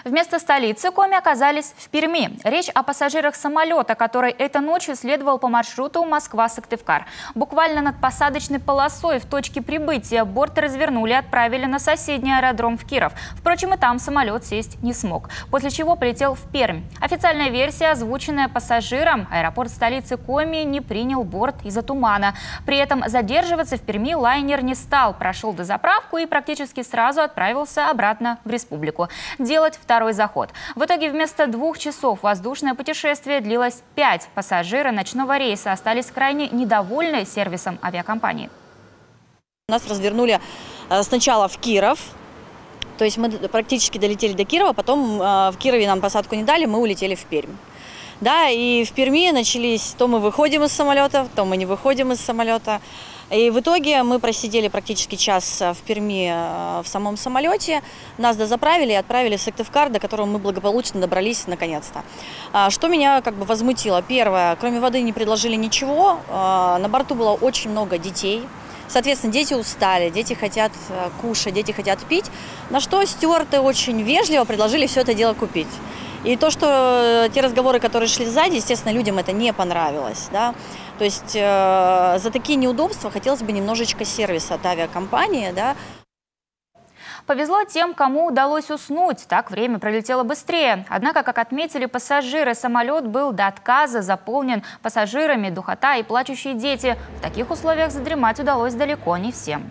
Вместо столицы Коми оказались в Перми. Речь о пассажирах самолета, который этой ночью следовал по маршруту Москва-Сыктывкар. Буквально над посадочной полосой в точке прибытия борт развернули и отправили на соседний аэродром в Киров. Впрочем, и там самолет сесть не смог, после чего полетел в Пермь. Официальная версия, озвученная пассажиром: аэропорт столицы Коми не принял борт из-за тумана. При этом задерживаться в Перми лайнер не стал, прошел дозаправку и практически сразу отправился обратно в республику делать второй заход. В итоге вместо 2 часов воздушное путешествие длилось 5. Пассажиры ночного рейса остались крайне недовольны сервисом авиакомпании. Нас развернули сначала в Киров, то есть мы практически долетели до Кирова, потом в Кирове нам посадку не дали, мы улетели в Пермь. Да, и в Перми начались: то мы выходим из самолета, то мы не выходим из самолета. И в итоге мы просидели практически час в Перми в самом самолете. Нас дозаправили и отправили в Сыктывкар, до которого мы благополучно добрались наконец-то. Что меня возмутило: первое, кроме воды не предложили ничего. На борту было очень много детей. Соответственно, дети устали, дети хотят кушать, дети хотят пить. На что стюарды очень вежливо предложили все это дело купить. И то, что те разговоры, которые шли сзади, естественно, людям это не понравилось. Да? То есть за такие неудобства хотелось бы немножечко сервиса от авиакомпании. Да? Повезло тем, кому удалось уснуть. Так время пролетело быстрее. Однако, как отметили пассажиры, самолет был до отказа заполнен пассажирами, духота и плачущие дети. В таких условиях задремать удалось далеко не всем.